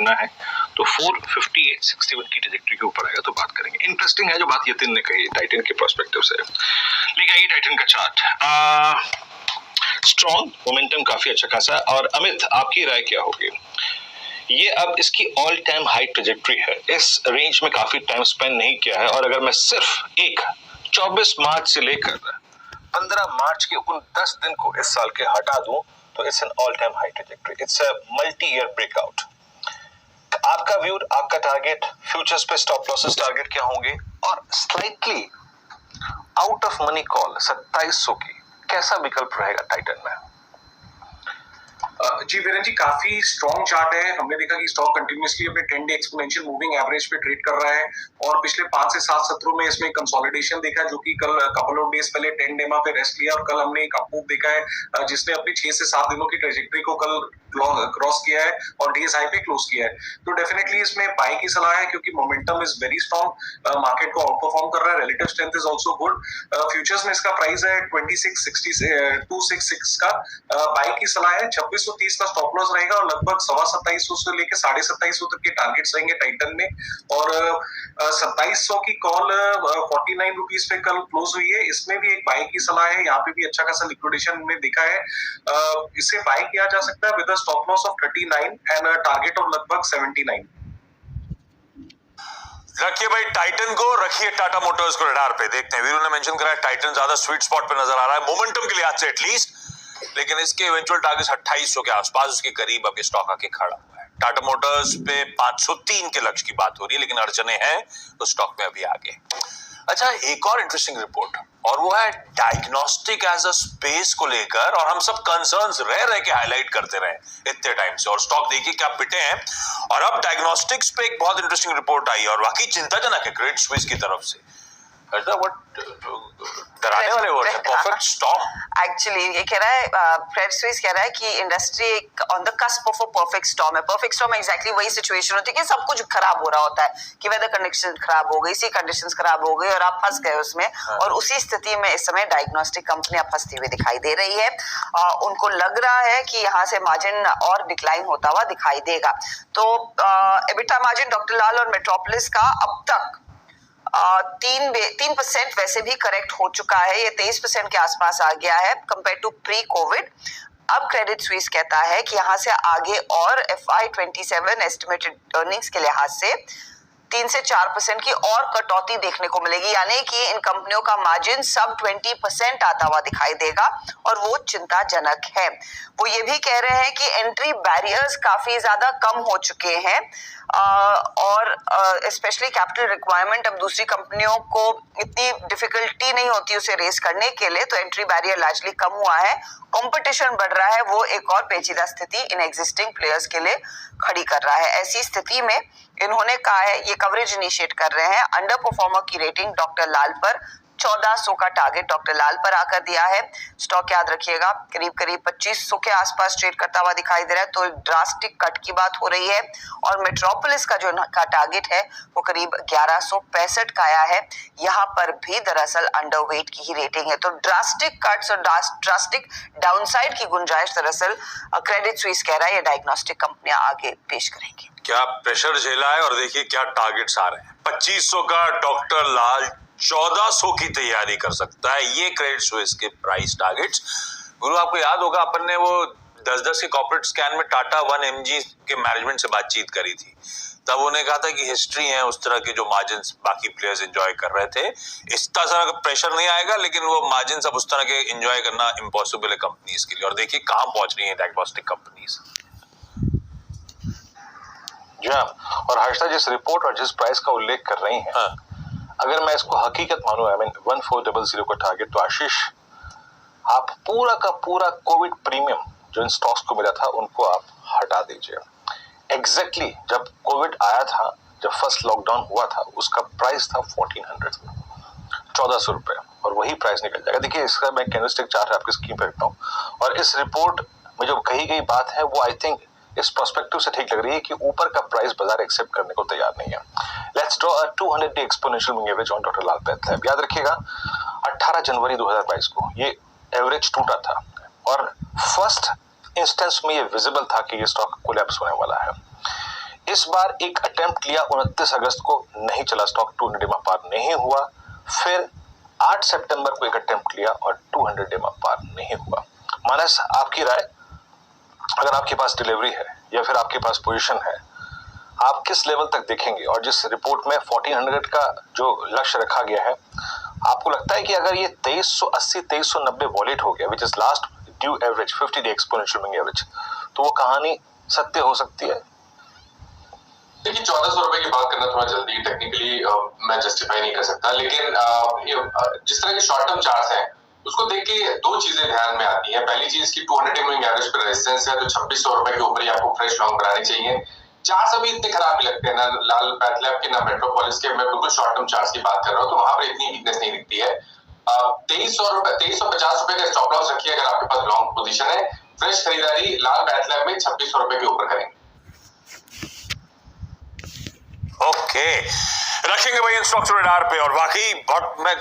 करना है तो 458.61 की ट्रैजेक्टरी के ऊपर आएगा तो बात करेंगे। इंटरेस्टिंग है जो बात यतिन ने कही टाइटन के पर्सपेक्टिव से। लेके आइए टाइटन का चार्ट। स्ट्रॉन्ग मोमेंटम काफी अच्छा खासा है। और अमित, आपकी राय क्या होगी? ये अब इसकी ऑल टाइम हाई ट्रैजेक्टरी है, इस रेंज में काफी टाइम स्पेंड नहीं किया है। और अगर मैं सिर्फ एक 24 मार्च से लेकर 15 मार्च के उन 10 दिन को इस साल के हटा दूं तो it's an all time high trajectory, it's a multi year breakout. आपका व्यू, आपका टारगेट, फ्यूचर्स पे स्टॉप लॉसेस टारगेट क्या होंगे? और slightly out of money call 2700 की कैसा विकल्प रहेगा टाइटन में? जी वीरेन जी, काफी स्ट्रॉन्ग चार्ट है। हमने देखा कि स्टॉक कंटिन्यूअसली अपने 10 डे एक्सपोनेंशियल मूविंग एवरेज पे ट्रेड कर रहा है और पिछले 5 से 7 सत्रों में इसमें कंसोलिडेशन देखा, जो कि कल कपल ऑफ डेज पहले 10 डे पे रेस्ट लिया और कल हमने एक अपमूव देखा है जिसने अपनी 6 से 7 दिनों की ट्रेजेक्टरी को कल क्रॉस किया है और डेज हाई पे क्लोज किया है। तो डेफिनेटली इसमें बाय की सलाह है क्योंकि momentum is very strong, market को आउट परफॉर्म कर रहा है, relative strength is also good. Futures में इसका प्राइस है 26,266 का। बाय की सलाह है। 2630 का स्टॉप लॉस रहेगा और लगभग 27,500 से लेकर 27,500 तक के टारगेट्स रहेंगे टाइटन में। और 2700 की कॉल 49 रुपीज पे कल क्लोज हुई है, इसमें भी एक बाय की सलाह है। यहाँ पे भी अच्छा खासा लिक्विडेशन में देखा है। इसे बाय किया जा सकता है with stop loss of 39 and target of लगभग 79। रखिए भाई टाइटन को, रखिए टाटा मोटर्स को रडार पे। देखते हैं, वीरू ने मेंशन करा है टाइटन ज्यादा स्वीट स्पॉट पे नजर आ रहा है मोमेंटम के लिहाज से एटलीस्ट, लेकिन इसके इवेंचुअल टारगेट 2800 के आसपास, उसके करीब अब ये स्टॉक आके खड़ा हुआ है। टाटा मोटर्स पे 503 के लक्ष्य की बात हो रही है, लेकिन अड़चने हैं तो स्टॉक में अभी आगे। अच्छा, एक और इंटरेस्टिंग रिपोर्ट और वो है डायग्नोस्टिक एज अ स्पेस को लेकर, और हम सब कंसर्न्स रह के हाईलाइट करते रहे इतने टाइम से, और स्टॉक देखिए क्या पिटे हैं। और अब डायग्नोस्टिक्स पे एक बहुत इंटरेस्टिंग रिपोर्ट आई और वाकई चिंताजनक है क्रेडिट स्विस की तरफ से। डराने वाले वर्ड है, परफेक्ट स्टॉर्म। एक्चुअली ये कह रहा है, क्रेडिट स्विस कह रहा है कि इंडस्ट्री एक on the cusp of a perfect storm है। परफेक्ट स्टॉर्म एग्जैक्टली वही सिचुएशन होती है कि सब कुछ खराब हो रहा होता है, कि वेदर कंडीशन खराब हो गई, सी कंडीशंस खराब हो गई और आप फंस गए उसमें। और उसी स्थिति में इस समय डायग्नोस्टिक कंपनियां फंसती हुई दिखाई दे रही है। उनको लग रहा है कि यहाँ से मार्जिन और डिक्लाइन होता हुआ दिखाई देगा। तो एबिटा मार्जिन डॉक्टर लाल और मेट्रोपोलिस का अब तक 3% वैसे भी करेक्ट हो चुका है, ये 23% के आसपास आ गया है कंपेयर टू प्री कोविड। अब क्रेडिट स्विस कहता है कि यहाँ से आगे और FY27 एस्टिमेटेड अर्निंग्स के लिहाज से 3 से 4% की और कटौती देखने को मिलेगी, यानी कि इन कंपनियों का मार्जिन सब 20% आता हुआ दिखाई देगा और वो चिंताजनक है। वो ये भी कह रहे हैं कि एंट्री बैरियर्स काफी ज्यादा कम हो चुके हैं और स्पेशली कैपिटल रिक्वायरमेंट अब दूसरी कंपनियों को इतनी डिफिकल्टी नहीं होती उसे रेस करने के लिए, तो एंट्री बैरियर लार्जली कम हुआ है। कंपटीशन बढ़ रहा है, वो एक और पेचीदा स्थिति इन एग्जिस्टिंग प्लेयर्स के लिए खड़ी कर रहा है। ऐसी स्थिति में इन्होंने कहा है, ये कवरेज इनिशिएट कर रहे हैं, अंडर परफॉर्मर की रेटिंग डॉक्टर लाल पर 1400 का टारगेट डॉक्टर लाल पर आकर दिया है। स्टॉक याद रखिएगा करीब 2500 के आसपास ट्रेड करता हुआ दिखाई दे रहा है, तो ड्रास्टिक कट की बात हो रही है। और मेट्रोपोलिस का जो टारगेट है वो करीब 1165 का आया है, यहाँ पर भी दरअसल अंडरवेट की ही रेटिंग है। तो ड्रास्टिक कट्स और ड्रास्टिक डाउनसाइड की गुंजाइश दरअसल क्रेडिट स्विस कह रहा है ये डायग्नोस्टिक कंपनियां आगे पेश करेंगी। क्या प्रेशर झेला है और देखिए क्या टारगेट्स आ रहे हैं। 2500 का डॉक्टर लाल 1400 की तैयारी कर सकता है, ये क्रेडिट स्विस के प्राइस टारगेट्स। गुरु आपको याद होगा अपन ने वो 10-10 के कॉर्पोरेट स्कैन में टाटा 1mg के मैनेजमेंट से बातचीत करी थी, तब उन्हें कहा था कि हिस्ट्री है उस तरह के जो मार्जिन बाकी प्लेयर्स एंजॉय कर रहे थे। इस तरह का प्रेशर नहीं आएगा, लेकिन वो मार्जिन अब उस तरह के एंजॉय करना इम्पॉसिबल है कंपनीज के लिए। और देखिए कहां पहुंच रही है डायग्नोस्टिक कंपनीज। जी हाँ, और हर्षदा जिस रिपोर्ट और जिस प्राइस का उल्लेख कर रही हैं, अगर मैं इसको हकीकत मानूं, 1400 का टारगेट, तो आशीष आप पूरा का पूरा कोविड प्रीमियम जो इन स्टॉक्स को मिला था उनको आप हटा दीजिए। एग्जैक्टली जब कोविड आया था, जब फर्स्ट लॉकडाउन हुआ था, उसका प्राइस था 1400 रुपए, और वही प्राइस निकल जाएगा। देखिए इसका मैं कैंडलस्टिक चार्ट आपकी स्क्रीन पर रखता हूँ, और इस रिपोर्ट में जो कही गई बात है वो आई थिंक इस पर्सपेक्टिव से ठीक लग रही है कि ऊपर का प्राइस बाजार एक्सेप्ट करने को तैयार नहीं है। Let's draw a 200 day exponential moving average on doctor Lal path lab. याद रखिएगा 18 जनवरी 2022 को ये एवरेज टूटा था और फर्स्ट इंस्टेंस में ये विजिबल था कि ये स्टॉक कोलैप्स होने वाला है। इस बार एक अटेम्प्ट लिया 29 अगस्त को, नहीं चला स्टॉक, 200 EMA पार नहीं हुआ। फिर 8 सितंबर को एक अटेम्प्ट लिया और 200 EMA पार नहीं हुआ। मानस, आपकी राय, अगर आपके पास डिलीवरी है या फिर आपके पास पोजीशन है, आप किस लेवल तक देखेंगे? और जिस रिपोर्ट में 1400 का जो लक्ष्य रखा गया है, आपको लगता है कि अगर ये 2380 2390 वॉलेट हो गया, which is last due average 50 day exponential moving average, तो वो कहानी सत्य हो सकती है? देखिए, 1400 रुपए की बात करना थोड़ा जल्दी टेक्निकली मैं जस्टिफाई नहीं कर सकता, लेकिन जिस तरह के शॉर्ट टर्म चार्ट्स हैं उसको देख के दो चीजें ध्यान में आती हैं। पहली चीज की 200 डे मूविंग एवरेज पर रेजिस्टेंस है, तो 2600 रुपए के ऊपर ही आपको फ्रेश लॉन्ग बनाने चाहिए। चार्ट्स अभी इतने खराब नहीं लगते हैं, ना लाल पैथलैब के ना मेट्रोपोलिस के, मैं बिल्कुल शॉर्ट टर्म चार्ट्स की बात कर रहा हूँ, तो वहां पर इतनी वीकनेस नहीं दिखती है। 2350 रुपए का स्टॉप लॉस रखिए अगर आपके पास लॉन्ग पोजीशन है। फ्रेश खरीदारी लाल पैथलैब में 2600 रुपए के ऊपर करेंगे। ओके, रखेंगे भाई इन स्टॉक्स रडार पे। और वाकई बहुत मैं